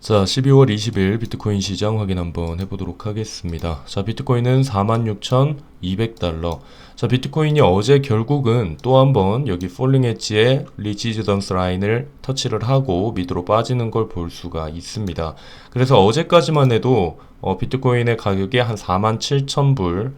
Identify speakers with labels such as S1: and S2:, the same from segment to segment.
S1: 자, 12월 20일 비트코인 시장 확인 한번 해보도록 하겠습니다. 자, 비트코인은 46,200달러. 자, 비트코인이 어제 결국은 또 한번 여기 폴링 엣지의 리지스던스 라인을 터치를 하고 밑으로 빠지는 걸 볼 수가 있습니다. 그래서 어제까지만 해도 비트코인의 가격이 한 47,000불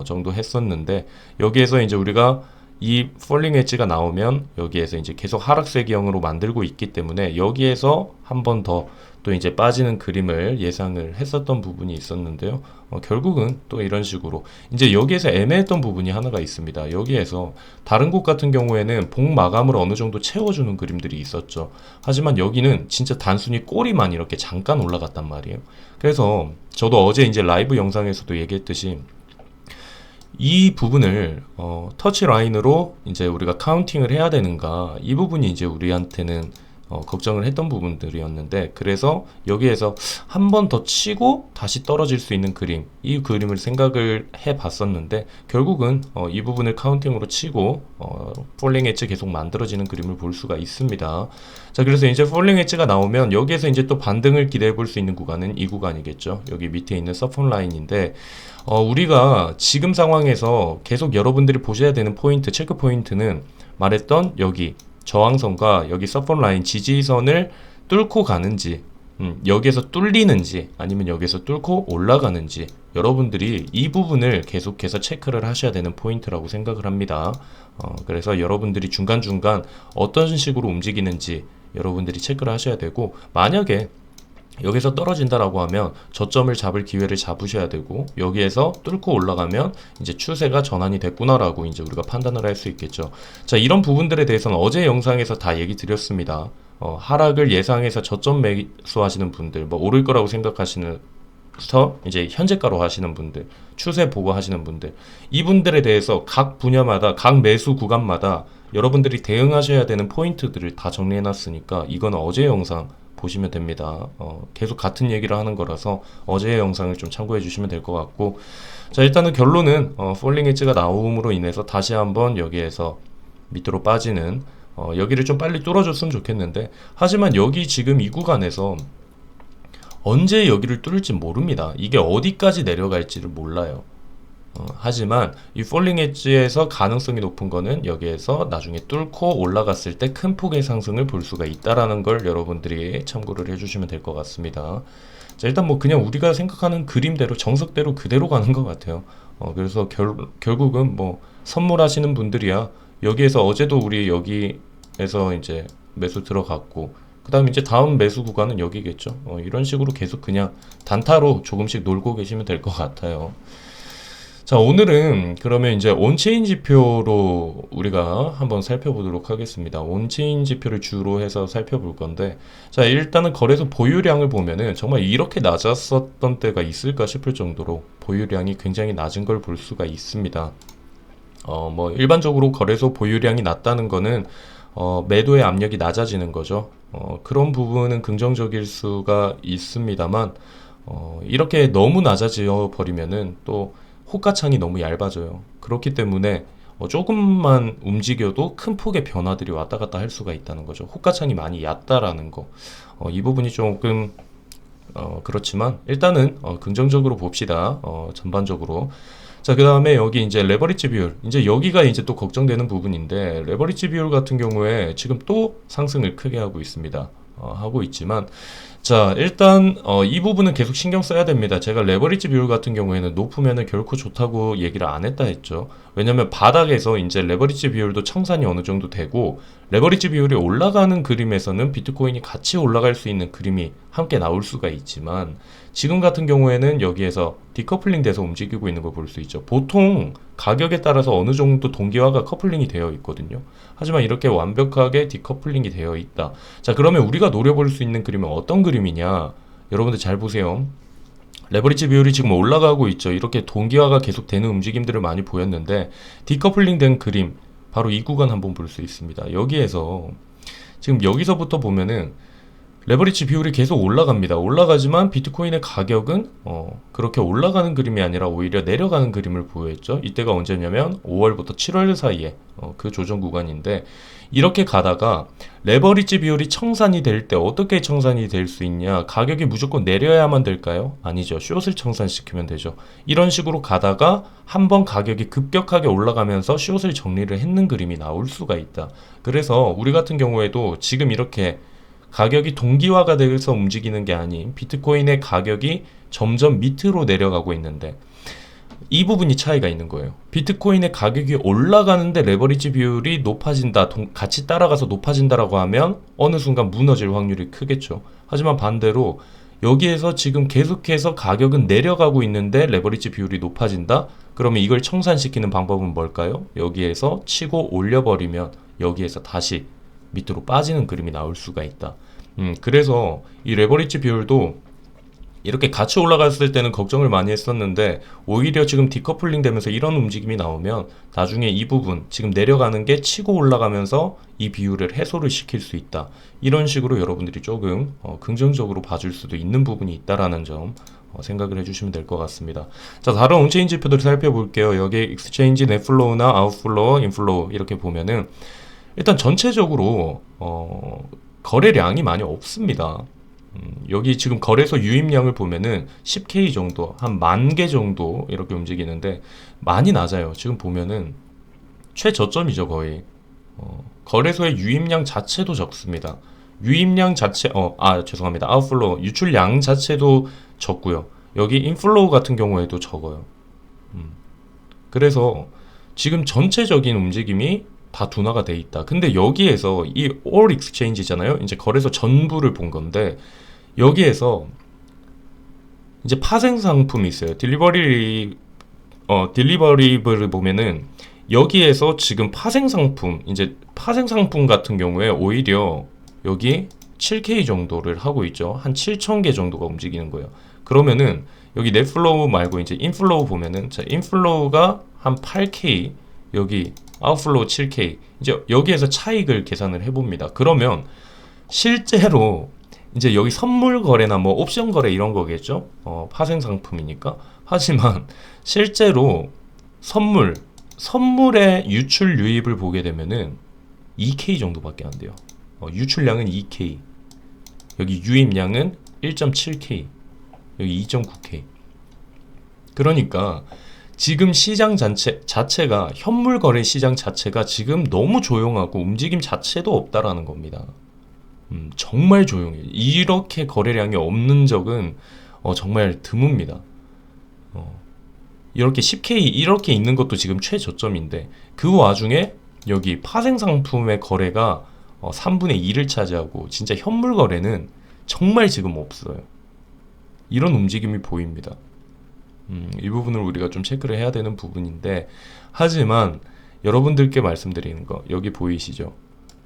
S1: 정도 했었는데, 여기에서 이제 우리가 이 폴링 엣지가 나오면 여기에서 이제 계속 하락세 기형으로 만들고 있기 때문에 여기에서 한 번 더 또 이제 빠지는 그림을 예상을 했었던 부분이 있었는데요. 결국은 또 이런 식으로 이제 여기에서 애매했던 부분이 하나가 있습니다. 여기에서 다른 곳 같은 경우에는 봉 마감을 어느 정도 채워주는 그림들이 있었죠. 하지만 여기는 진짜 단순히 꼬리만 이렇게 잠깐 올라갔단 말이에요. 그래서 저도 어제 이제 라이브 영상에서도 얘기했듯이 이 부분을 터치 라인으로 이제 우리가 카운팅을 해야 되는가, 이 부분이 이제 우리한테는 걱정을 했던 부분들이었는데, 그래서 여기에서 한 번 더 치고 다시 떨어질 수 있는 그림, 이 그림을 생각을 해 봤었는데 결국은 이 부분을 카운팅으로 치고 폴링 엣지 계속 만들어지는 그림을 볼 수가 있습니다. 자, 그래서 이제 폴링 엣지가 나오면 여기에서 이제 또 반등을 기대해 볼 수 있는 구간은 이 구간이겠죠. 여기 밑에 있는 서폰 라인인데, 우리가 지금 상황에서 계속 여러분들이 보셔야 되는 포인트, 체크 포인트는 말했던 여기 저항선과 여기 서폰 라인 지지선을 뚫고 가는지, 여기에서 뚫리는지 아니면 여기에서 뚫고 올라가는지, 여러분들이 이 부분을 계속해서 체크를 하셔야 되는 포인트라고 생각을 합니다. 그래서 여러분들이 중간중간 어떤 식으로 움직이는지 여러분들이 체크를 하셔야 되고, 만약에 여기서 떨어진다라고 하면 저점을 잡을 기회를 잡으셔야 되고, 여기에서 뚫고 올라가면 이제 추세가 전환이 됐구나라고 이제 우리가 판단을 할 수 있겠죠. 자, 이런 부분들에 대해서는 어제 영상에서 다 얘기 드렸습니다. 하락을 예상해서 저점 매수하시는 분들, 뭐 오를 거라고 생각하시는 이제 현재가로 하시는 분들, 추세 보고 하시는 분들, 이분들에 대해서 각 분야마다 각 매수 구간마다 여러분들이 대응하셔야 되는 포인트들을 다 정리해 놨으니까 이거는 어제 영상 보시면 됩니다. 계속 같은 얘기를 하는 거라서 어제의 영상을 좀 참고해 주시면 될 것 같고, 자, 일단은 결론은 폴링 엣지가 나옴으로 인해서 다시 한번 여기에서 밑으로 빠지는, 여기를 좀 빨리 뚫어줬으면 좋겠는데, 하지만 여기 지금 이 구간에서 언제 여기를 뚫을지 모릅니다. 이게 어디까지 내려갈지를 몰라요. 하지만 이 폴링 엣지에서 가능성이 높은 거는 여기에서 나중에 뚫고 올라갔을 때 큰 폭의 상승을 볼 수가 있다라는 걸 여러분들이 참고를 해주시면 될 것 같습니다. 자, 일단 뭐 그냥 우리가 생각하는 그림대로 정석대로 그대로 가는 것 같아요. 그래서 결국은 뭐 선물하시는 분들이야 여기에서 어제도 우리 여기에서 이제 매수 들어갔고, 그 다음에 이제 다음 매수 구간은 여기겠죠. 이런 식으로 계속 그냥 단타로 조금씩 놀고 계시면 될 것 같아요. 자, 오늘은 그러면 이제 온체인 지표로 우리가 한번 살펴보도록 하겠습니다. 온체인 지표를 주로 해서 살펴볼 건데, 자, 일단은 거래소 보유량을 보면은 정말 이렇게 낮았었던 때가 있을까 싶을 정도로 보유량이 굉장히 낮은 걸 볼 수가 있습니다. 뭐 일반적으로 거래소 보유량이 낮다는 거는 매도의 압력이 낮아지는 거죠. 그런 부분은 긍정적일 수가 있습니다만, 이렇게 너무 낮아져 버리면은 또 호가창이 너무 얇아져요. 그렇기 때문에 조금만 움직여도 큰 폭의 변화들이 왔다 갔다 할 수가 있다는 거죠. 호가창이 많이 얕다라는 거. 이 부분이 조금 그렇지만 일단은 긍정적으로 봅시다. 전반적으로. 자, 그 다음에 여기 이제 레버리지 비율. 이제 여기가 이제 또 걱정되는 부분인데, 레버리지 비율 같은 경우에 지금 또 상승을 크게 하고 있습니다. 하고 있지만, 자, 일단 이 부분은 계속 신경 써야 됩니다. 제가 레버리지 비율 같은 경우에는 높으면은 결코 좋다고 얘기를 안 했다 했죠. 왜냐면 바닥에서 이제 레버리지 비율도 청산이 어느 정도 되고, 레버리지 비율이 올라가는 그림에서는 비트코인이 같이 올라갈 수 있는 그림이 함께 나올 수가 있지만, 지금 같은 경우에는 여기에서 디커플링 돼서 움직이고 있는 걸 볼 수 있죠. 보통 가격에 따라서 어느 정도 동기화가 커플링이 되어 있거든요. 하지만 이렇게 완벽하게 디커플링이 되어 있다. 자, 그러면 우리가 노려볼 수 있는 그림은 어떤 그림이냐? 여러분들 잘 보세요. 레버리지 비율이 지금 올라가고 있죠. 이렇게 동기화가 계속 되는 움직임들을 많이 보였는데, 디커플링 된 그림, 바로 이 구간 한번 볼 수 있습니다. 여기에서 지금 여기서부터 보면은 레버리지 비율이 계속 올라갑니다. 올라가지만 비트코인의 가격은 그렇게 올라가는 그림이 아니라 오히려 내려가는 그림을 보였죠. 이때가 언제냐면 5월부터 7월 사이에 그 조정 구간인데, 이렇게 가다가 레버리지 비율이 청산이 될 때 어떻게 청산이 될 수 있냐? 가격이 무조건 내려야만 될까요? 아니죠. 숏을 청산시키면 되죠. 이런 식으로 가다가 한번 가격이 급격하게 올라가면서 숏을 정리를 했는 그림이 나올 수가 있다. 그래서 우리 같은 경우에도 지금 이렇게 가격이 동기화가 돼서 움직이는 게 아닌 비트코인의 가격이 점점 밑으로 내려가고 있는데, 이 부분이 차이가 있는 거예요. 비트코인의 가격이 올라가는데 레버리지 비율이 높아진다, 같이 따라가서 높아진다라고 하면 어느 순간 무너질 확률이 크겠죠. 하지만 반대로 여기에서 지금 계속해서 가격은 내려가고 있는데 레버리지 비율이 높아진다? 그러면 이걸 청산시키는 방법은 뭘까요? 여기에서 치고 올려버리면 여기에서 다시 밑으로 빠지는 그림이 나올 수가 있다. 그래서 이 레버리지 비율도 이렇게 같이 올라갔을 때는 걱정을 많이 했었는데, 오히려 지금 디커플링 되면서 이런 움직임이 나오면 나중에 이 부분 지금 내려가는 게 치고 올라가면서 이 비율을 해소를 시킬 수 있다. 이런 식으로 여러분들이 조금 긍정적으로 봐줄 수도 있는 부분이 있다라는 점 생각을 해주시면 될 것 같습니다. 자, 다른 온체인 지표들을 살펴볼게요. 여기 익스체인지 넷플로우나 아웃플로우, 인플로우 이렇게 보면은 일단 전체적으로 거래량이 많이 없습니다. 여기 지금 거래소 유입량을 보면은 10K 정도, 한 10,000개 정도 이렇게 움직이는데 많이 낮아요. 지금 보면은 최저점이죠, 거의. 거래소의 유입량 자체도 적습니다. 유입량 자체, 죄송합니다. 아웃플로우, 유출량 자체도 적고요. 여기 인플로우 같은 경우에도 적어요. 그래서 지금 전체적인 움직임이 다 둔화가 돼 있다. 근데 여기에서 이 all exchange잖아요. 이제 거래소 전부를 본 건데, 여기에서 이제 파생 상품이 있어요. 딜리버리블을 보면은 여기에서 지금 파생 상품, 이제 파생 상품 같은 경우에 오히려 여기 7K 정도를 하고 있죠. 한 7,000개 정도가 움직이는 거예요. 그러면은 여기 넷플로우 말고 이제 인플로우 보면은, 자, 인플로우가 한 8K, 여기 아웃플로우 7K, 이제 여기에서 차익을 계산을 해봅니다. 그러면 실제로 이제 여기 선물 거래나 뭐 옵션 거래 이런 거겠죠. 파생 상품이니까. 하지만 실제로 선물의 유출 유입을 보게 되면은 2K 정도밖에 안 돼요. 유출량은 2K, 여기 유입량은 1.7K, 여기 2.9K. 그러니까 지금 시장 자체가, 현물 거래 시장 자체가 지금 너무 조용하고 움직임 자체도 없다라는 겁니다. 정말 조용해요. 이렇게 거래량이 없는 적은 정말 드뭅니다. 이렇게 10K 이렇게 있는 것도 지금 최저점인데, 그 와중에 여기 파생 상품의 거래가 3분의 2를 차지하고, 진짜 현물 거래는 정말 지금 없어요. 이런 움직임이 보입니다. 이 부분을 우리가 좀 체크를 해야 되는 부분인데, 하지만 여러분들께 말씀드리는 거, 여기 보이시죠?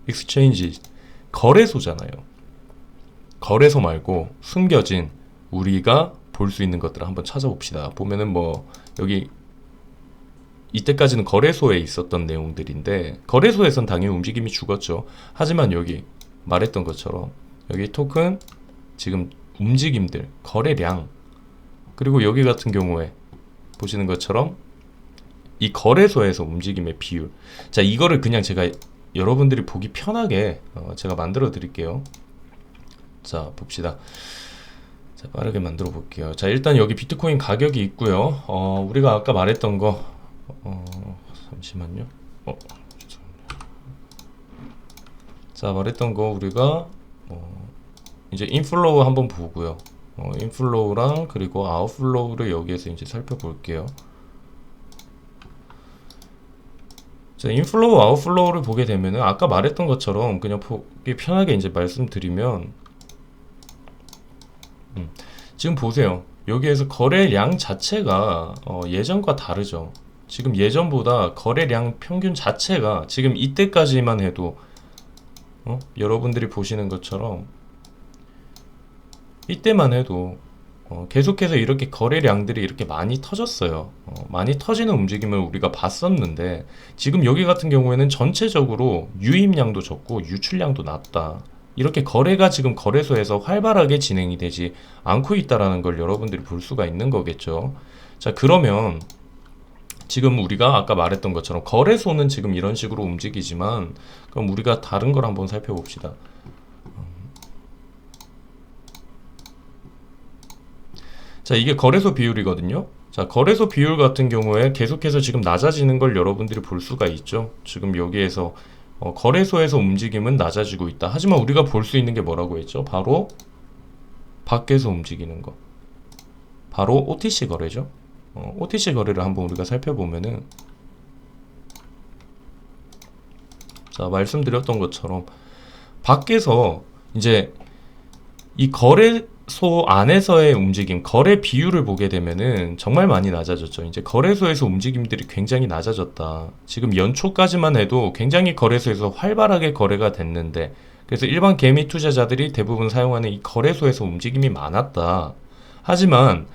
S1: 익스체인지 거래소잖아요. 거래소 말고 숨겨진 우리가 볼 수 있는 것들을 한번 찾아봅시다. 보면은 뭐 여기 이때까지는 거래소에 있었던 내용들인데, 거래소에선 당연히 움직임이 죽었죠. 하지만 여기 말했던 것처럼 여기 토큰 지금 움직임들, 거래량, 그리고 여기 같은 경우에 보시는 것처럼 이 거래소에서 움직임의 비율. 자, 이거를 그냥 제가 여러분들이 보기 편하게 제가 만들어 드릴게요. 자, 봅시다. 자, 빠르게 만들어 볼게요. 자, 일단 여기 비트코인 가격이 있고요. 우리가 아까 말했던 거, 잠시만요. 자, 말했던 거 우리가 이제 인플로우 한번 보고요. 인플로우랑 그리고 아웃플로우를 여기에서 이제 살펴볼게요. 자, 인플로우, 아웃플로우를 보게 되면은 아까 말했던 것처럼 그냥 보기 편하게 이제 말씀드리면, 지금 보세요. 여기에서 거래량 자체가 예전과 다르죠. 지금 예전보다 거래량 평균 자체가 지금 이때까지만 해도 여러분들이 보시는 것처럼 이때만 해도 계속해서 이렇게 거래량들이 이렇게 많이 터졌어요. 많이 터지는 움직임을 우리가 봤었는데, 지금 여기 같은 경우에는 전체적으로 유입량도 적고 유출량도 낮다. 이렇게 거래가 지금 거래소에서 활발하게 진행이 되지 않고 있다라는 걸 여러분들이 볼 수가 있는 거겠죠. 자, 그러면 지금 우리가 아까 말했던 것처럼 거래소는 지금 이런 식으로 움직이지만, 그럼 우리가 다른 걸 한번 살펴봅시다. 자, 이게 거래소 비율이거든요. 자, 거래소 비율 같은 경우에 계속해서 지금 낮아지는 걸 여러분들이 볼 수가 있죠. 지금 여기에서 거래소에서 움직임은 낮아지고 있다. 하지만 우리가 볼 수 있는 게 뭐라고 했죠? 바로 밖에서 움직이는 거. 바로 OTC 거래죠. OTC 거래를 한번 우리가 살펴보면은, 자, 말씀드렸던 것처럼 밖에서 이제 이 거래소 안에서의 움직임, 거래 비율을 보게 되면은 정말 많이 낮아졌죠. 이제 거래소에서 움직임들이 굉장히 낮아졌다. 지금 연초까지만 해도 굉장히 거래소에서 활발하게 거래가 됐는데, 그래서 일반 개미 투자자들이 대부분 사용하는 이 거래소에서 움직임이 많았다. 하지만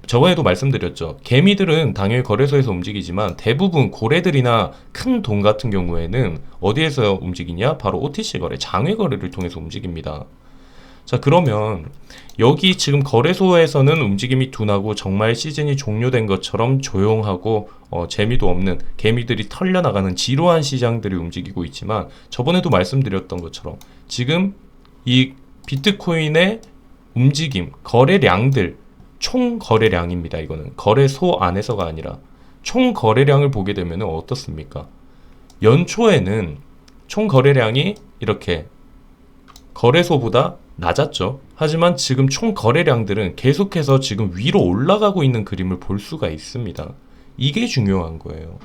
S1: 저번에도 말씀드렸죠. 개미들은 당연히 거래소에서 움직이지만 대부분 고래들이나 큰 돈 같은 경우에는 어디에서 움직이냐? 바로 OTC 거래, 장외 거래를 통해서 움직입니다. 자, 그러면 여기 지금 거래소에서는 움직임이 둔하고 정말 시즌이 종료된 것처럼 조용하고 재미도 없는, 개미들이 털려나가는 지루한 시장들이 움직이고 있지만, 저번에도 말씀드렸던 것처럼 지금 이 비트코인의 움직임, 거래량들, 총 거래량입니다. 이거는 거래소 안에서가 아니라 총 거래량을 보게 되면 어떻습니까? 연초에는 총 거래량이 이렇게 거래소보다 낮았죠. 하지만 지금 총 거래량들은 계속해서 지금 위로 올라가고 있는 그림을 볼 수가 있습니다. 이게 중요한 거예요.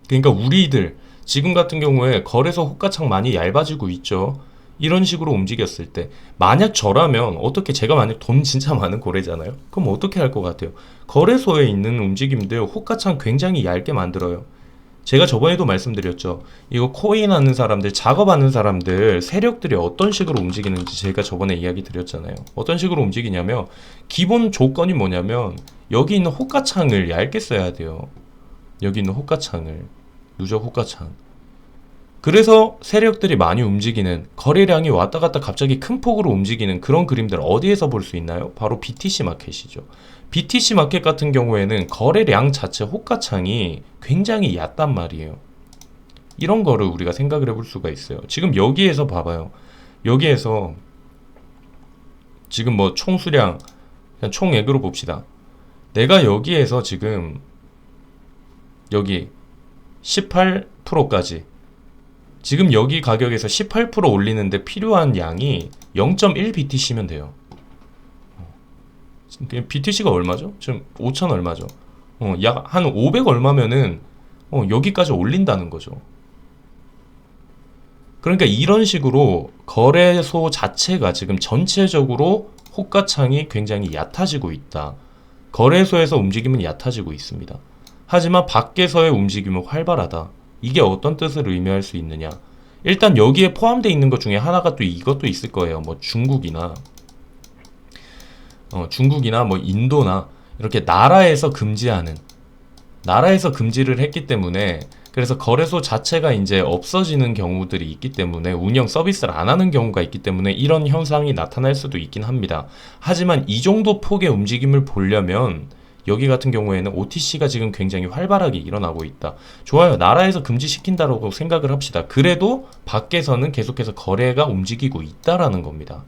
S1: 그러니까 우리들 지금 같은 경우에 거래소 호가창 많이 얇아지고 있죠. 이런 식으로 움직였을 때, 만약 저라면 어떻게, 제가 만약 돈 진짜 많은 고래잖아요. 그럼 어떻게 할 것 같아요? 거래소에 있는 움직임들 호가창 굉장히 얇게 만들어요. 제가 저번에도 말씀드렸죠. 이거 코인 하는 사람들, 작업하는 사람들, 세력들이 어떤 식으로 움직이는지 제가 저번에 이야기 드렸잖아요. 어떤 식으로 움직이냐면, 기본 조건이 뭐냐면 여기 있는 호가창을 얇게 써야 돼요. 여기 있는 호가창을, 누적 호가창. 그래서 세력들이 많이 움직이는, 거래량이 왔다 갔다 갑자기 큰 폭으로 움직이는 그런 그림들 어디에서 볼 수 있나요? 바로 BTC 마켓이죠. BTC 마켓 같은 경우에는 거래량 자체 호가창이 굉장히 얕단 말이에요. 이런 거를 우리가 생각을 해볼 수가 있어요. 지금 여기에서 봐봐요. 여기에서 지금 뭐 총수량, 그냥 총액으로 봅시다. 내가 여기에서 지금 여기 18%까지, 지금 여기 가격에서 18% 올리는데 필요한 양이 0.1BTC면 돼요. BTC가 얼마죠? 지금 5천 얼마죠? 약 한 500 얼마면은 여기까지 올린다는 거죠. 그러니까 이런 식으로 거래소 자체가 지금 전체적으로 호가창이 굉장히 얕아지고 있다. 거래소에서 움직임은 얕아지고 있습니다. 하지만 밖에서의 움직임은 활발하다. 이게 어떤 뜻을 의미할 수 있느냐? 일단 여기에 포함되어 있는 것 중에 하나가 또 이것도 있을 거예요. 뭐 중국이나 뭐 인도나 이렇게 나라에서 금지를 했기 때문에, 그래서 거래소 자체가 이제 없어지는 경우들이 있기 때문에, 운영 서비스를 안 하는 경우가 있기 때문에 이런 현상이 나타날 수도 있긴 합니다. 하지만 이 정도 폭의 움직임을 보려면 여기 같은 경우에는 OTC가 지금 굉장히 활발하게 일어나고 있다. 좋아요. 나라에서 금지시킨다라고 생각을 합시다. 그래도 밖에서는 계속해서 거래가 움직이고 있다라는 겁니다.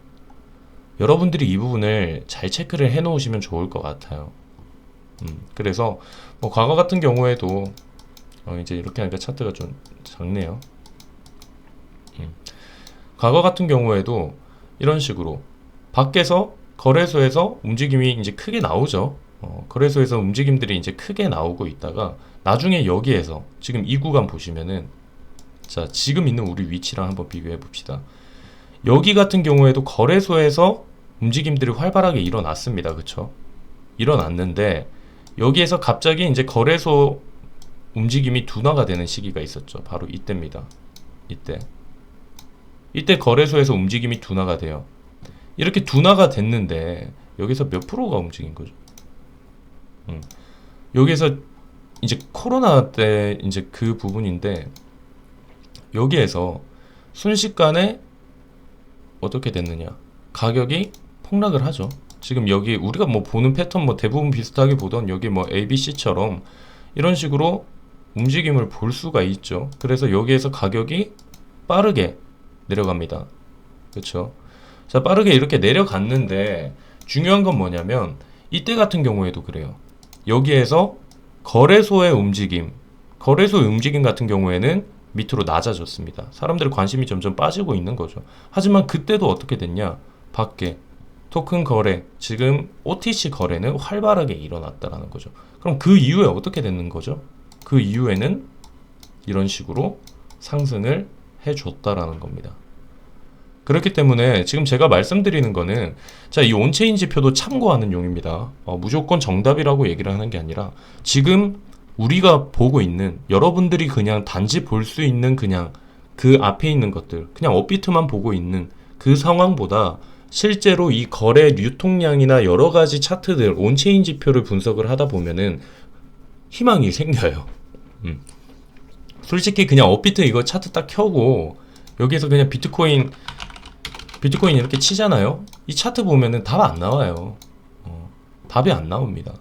S1: 여러분들이 이 부분을 잘 체크를 해 놓으시면 좋을 것 같아요. 그래서 뭐 과거 같은 경우에도 이제 이렇게 하니까 차트가 좀 작네요. 과거 같은 경우에도 이런 식으로 밖에서 거래소에서 움직임이 이제 크게 나오죠. 거래소에서 움직임들이 이제 크게 나오고 있다가 나중에 여기에서 지금 이 구간 보시면은, 자, 지금 있는 우리 위치랑 한번 비교해 봅시다. 여기 같은 경우에도 거래소에서 움직임들이 활발하게 일어났습니다. 그쵸? 일어났는데 여기에서 갑자기 이제 거래소 움직임이 둔화가 되는 시기가 있었죠. 바로 이때입니다. 이때 거래소에서 움직임이 둔화가 돼요. 이렇게 둔화가 됐는데 여기서 몇 프로가 움직인 거죠? 여기에서 이제 코로나 때 이제 그 부분인데, 여기에서 순식간에 어떻게 됐느냐? 가격이 폭락을 하죠. 지금 여기 우리가 뭐 보는 패턴 뭐 대부분 비슷하게 보던 여기 뭐 ABC처럼 이런 식으로 움직임을 볼 수가 있죠. 그래서 여기에서 가격이 빠르게 내려갑니다. 그렇죠? 자, 빠르게 이렇게 내려갔는데 중요한 건 뭐냐면 이때 같은 경우에도 그래요. 여기에서 거래소의 움직임 같은 경우에는 밑으로 낮아졌습니다. 사람들의 관심이 점점 빠지고 있는 거죠. 하지만 그때도 어떻게 됐냐? 밖에 토큰 거래, 지금 OTC 거래는 활발하게 일어났다라는 거죠. 그럼 그 이후에 어떻게 됐는 거죠? 그 이후에는 이런 식으로 상승을 해줬다라는 겁니다. 그렇기 때문에 지금 제가 말씀드리는 거는 자, 이 온체인 지표도 참고하는 용입니다. 무조건 정답이라고 얘기를 하는 게 아니라 지금 우리가 보고 있는 여러분들이 그냥 단지 볼 수 있는 그냥 그 앞에 있는 것들 그냥 업비트만 보고 있는 그 상황보다 실제로 이 거래 유통량이나 여러 가지 차트들 온체인 지표를 분석을 하다 보면은 희망이 생겨요. 솔직히 그냥 업비트 이거 차트 딱 켜고 여기에서 그냥 비트코인 이렇게 치잖아요. 이 차트 보면은 답 안 나와요. 답이 안 나옵니다.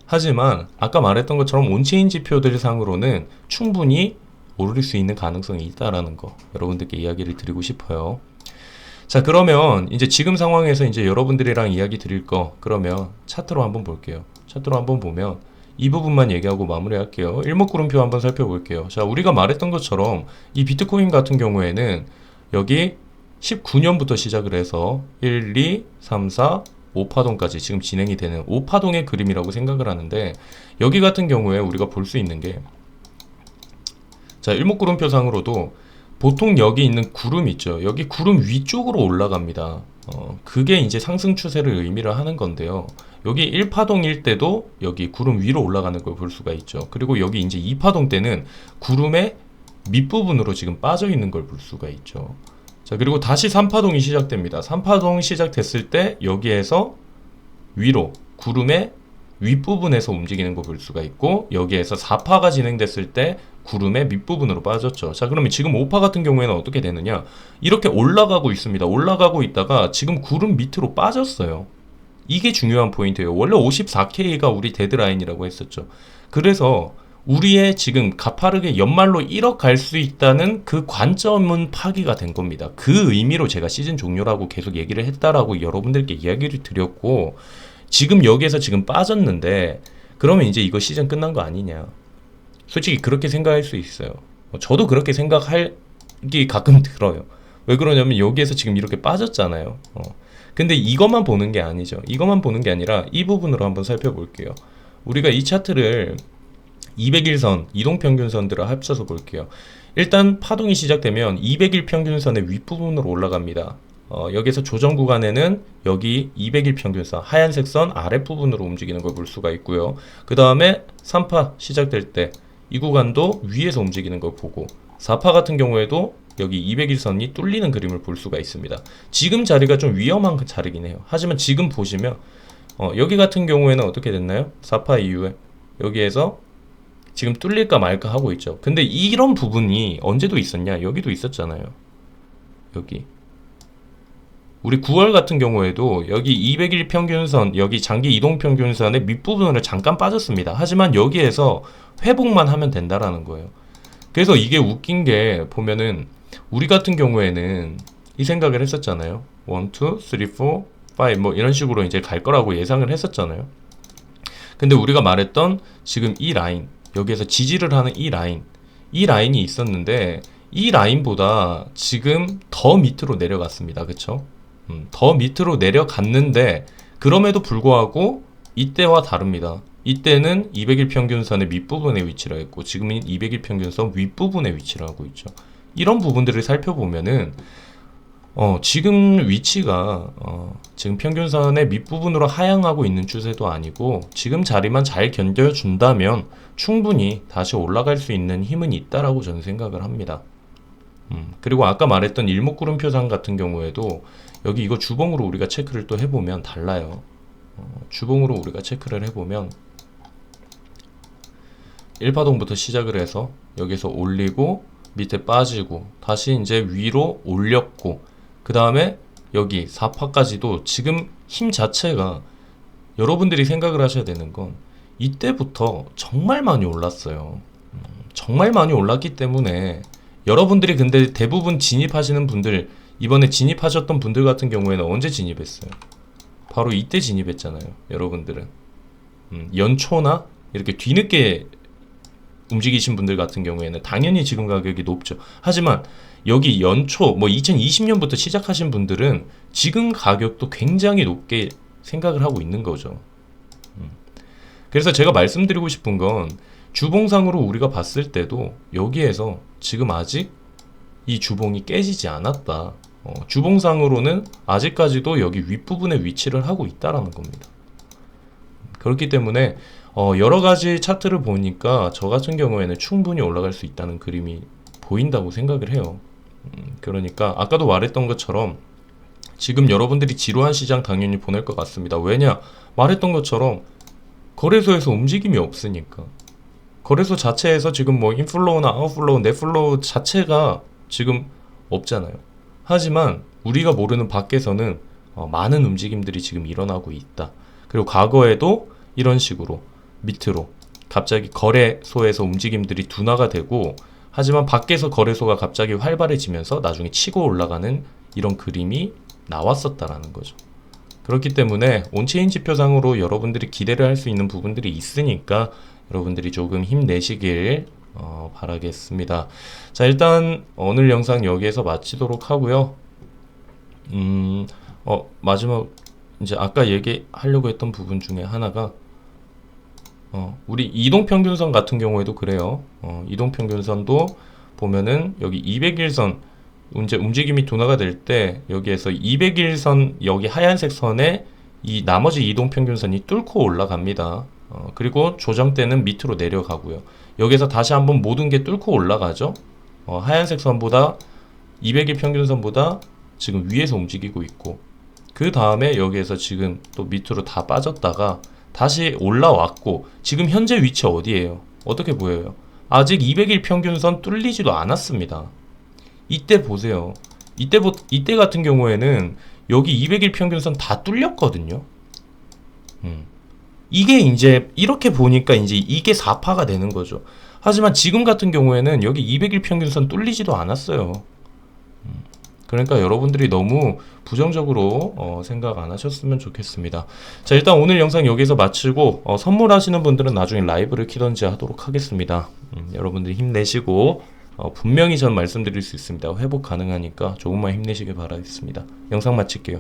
S1: 하지만 아까 말했던 것처럼 온체인 지표들 상으로는 충분히 오를 수 있는 가능성이 있다라는 거 여러분들께 이야기를 드리고 싶어요. 자, 그러면 이제 지금 상황에서 이제 여러분들이랑 이야기 드릴 거 그러면 차트로 한번 볼게요. 차트로 한번 보면 이 부분만 얘기하고 마무리할게요. 일목구름표 한번 살펴볼게요. 자, 우리가 말했던 것처럼 이 비트코인 같은 경우에는 여기 19년부터 시작을 해서 1, 2, 3, 4, 5파동까지 지금 진행이 되는 5파동의 그림이라고 생각을 하는데 여기 같은 경우에 우리가 볼 수 있는 게 자, 일목구름표상으로도 보통 여기 있는 구름 있죠. 여기 구름 위쪽으로 올라갑니다. 그게 이제 상승 추세를 의미를 하는 건데요. 여기 1파동일 때도 여기 구름 위로 올라가는 걸 볼 수가 있죠. 그리고 여기 이제 2파동 때는 구름의 밑부분으로 지금 빠져 있는 걸 볼 수가 있죠. 자, 그리고 다시 3파동이 시작됩니다. 3파동이 시작됐을 때 여기에서 위로 구름의 윗부분에서 움직이는 거 볼 수가 있고 여기에서 4파가 진행됐을 때 구름의 밑부분으로 빠졌죠. 자, 그러면 지금 5파 같은 경우에는 어떻게 되느냐? 이렇게 올라가고 있습니다. 올라가고 있다가 지금 구름 밑으로 빠졌어요. 이게 중요한 포인트예요. 원래 54K가 우리 데드라인이라고 했었죠. 그래서 우리의 지금 가파르게 연말로 1억 갈 수 있다는 그 관점은 파기가 된 겁니다. 그 의미로 제가 시즌 종료라고 계속 얘기를 했다라고 여러분들께 이야기를 드렸고 지금 여기에서 지금 빠졌는데 그러면 이제 이거 시즌 끝난 거 아니냐. 솔직히 그렇게 생각할 수 있어요. 저도 그렇게 생각하기 가끔 들어요. 왜 그러냐면 여기에서 지금 이렇게 빠졌잖아요. 근데 이것만 보는 게 아니죠. 이것만 보는 게 아니라 이 부분으로 한번 살펴볼게요. 우리가 이 차트를 200일선, 이동평균선들을 합쳐서 볼게요. 일단 파동이 시작되면 200일 평균선의 윗부분으로 올라갑니다. 여기서 조정 구간에는 여기 200일 평균선, 하얀색 선 아랫부분으로 움직이는 걸 볼 수가 있고요. 그 다음에 3파 시작될 때 이 구간도 위에서 움직이는 걸 보고 4파 같은 경우에도 여기 200일선이 뚫리는 그림을 볼 수가 있습니다. 지금 자리가 좀 위험한 자리긴 해요. 하지만 지금 보시면 여기 같은 경우에는 어떻게 됐나요? 4파 이후에 여기에서 지금 뚫릴까 말까 하고 있죠. 근데 이런 부분이 언제도 있었냐? 여기도 있었잖아요. 여기 우리 9월 같은 경우에도 여기 200일 평균선, 여기 장기 이동 평균선의 밑부분으로 잠깐 빠졌습니다. 하지만 여기에서 회복만 하면 된다라는 거예요. 그래서 이게 웃긴 게 보면은 우리 같은 경우에는 이 생각을 했었잖아요. 1, 2, 3, 4, 5 뭐 이런 식으로 이제 갈 거라고 예상을 했었잖아요. 근데 우리가 말했던 지금 이 라인, 여기에서 지지를 하는 이 라인이 있었는데 이 라인보다 지금 더 밑으로 내려갔습니다. 그쵸? 더 밑으로 내려갔는데 그럼에도 불구하고 이때와 다릅니다. 이때는 200일 평균선의 밑부분에 위치를 했고 지금은 200일 평균선 윗부분에 위치를 하고 있죠. 이런 부분들을 살펴보면은 지금 위치가 지금 평균선의 밑부분으로 하향하고 있는 추세도 아니고 지금 자리만 잘 견뎌준다면 충분히 다시 올라갈 수 있는 힘은 있다라고 저는 생각을 합니다. 그리고 아까 말했던 일목구름표상 같은 경우에도 여기 이거 주봉으로 우리가 체크를 또 해보면 달라요. 주봉으로 우리가 체크를 해보면 1파동부터 시작을 해서 여기서 올리고 밑에 빠지고 다시 이제 위로 올렸고 그 다음에 여기 4파까지도 지금 힘 자체가 여러분들이 생각을 하셔야 되는 건 이때부터 정말 많이 올랐어요. 정말 많이 올랐기 때문에 여러분들이 근데 대부분 진입하시는 분들, 이번에 진입하셨던 분들 같은 경우에는 언제 진입했어요? 바로 이때 진입했잖아요. 여러분들은 연초나 이렇게 뒤늦게 움직이신 분들 같은 경우에는 당연히 지금 가격이 높죠. 하지만 여기 연초 뭐 2020년부터 시작하신 분들은 지금 가격도 굉장히 높게 생각을 하고 있는 거죠. 그래서 제가 말씀드리고 싶은 건 주봉상으로 우리가 봤을 때도 여기에서 지금 아직 이 주봉이 깨지지 않았다. 주봉상으로는 아직까지도 여기 윗부분에 위치를 하고 있다라는 겁니다. 그렇기 때문에 여러 가지 차트를 보니까 저 같은 경우에는 충분히 올라갈 수 있다는 그림이 보인다고 생각을 해요. 그러니까 아까도 말했던 것처럼 지금 여러분들이 지루한 시장 당연히 보낼 것 같습니다. 왜냐? 말했던 것처럼 거래소에서 움직임이 없으니까. 거래소 자체에서 지금 뭐 인플로우나 아웃플로우, 넷플로우 자체가 지금 없잖아요. 하지만 우리가 모르는 밖에서는 많은 움직임들이 지금 일어나고 있다. 그리고 과거에도 이런 식으로 밑으로 갑자기 거래소에서 움직임들이 둔화가 되고, 하지만 밖에서 거래소가 갑자기 활발해지면서 나중에 치고 올라가는 이런 그림이 나왔었다라는 거죠. 그렇기 때문에 온체인 지표상으로 여러분들이 기대를 할 수 있는 부분들이 있으니까 여러분들이 조금 힘내시길 바라겠습니다. 자, 일단 오늘 영상 여기에서 마치도록 하고요. 마지막 이제 아까 얘기하려고 했던 부분 중에 하나가 우리 이동평균선 같은 경우에도 그래요. 이동평균선도 보면은 여기 200일선 이제 움직임이 둔화가 될 때 여기에서 200일선 여기 하얀색 선에 이 나머지 이동평균선이 뚫고 올라갑니다. 그리고 조정 때는 밑으로 내려가고요. 여기서 다시 한번 모든 게 뚫고 올라가죠. 하얀색 선보다 200일 평균선보다 지금 위에서 움직이고 있고, 그 다음에 여기에서 지금 또 밑으로 다 빠졌다가 다시 올라왔고, 지금 현재 위치 어디예요? 어떻게 보여요? 아직 200일 평균선 뚫리지도 않았습니다. 이때 보세요. 이때 같은 경우에는 여기 200일 평균선 다 뚫렸거든요. 이게 이제 이렇게 보니까 이제 이게 4파가 되는 거죠. 하지만 지금 같은 경우에는 여기 200일 평균선 뚫리지도 않았어요. 그러니까 여러분들이 너무 부정적으로 생각 안 하셨으면 좋겠습니다. 자, 일단 오늘 영상 여기서 마치고 선물하시는 분들은 나중에 라이브를 키던지 하도록 하겠습니다. 여러분들이 힘내시고 분명히 전 말씀드릴 수 있습니다. 회복 가능하니까 조금만 힘내시길 바라겠습니다. 영상 마칠게요.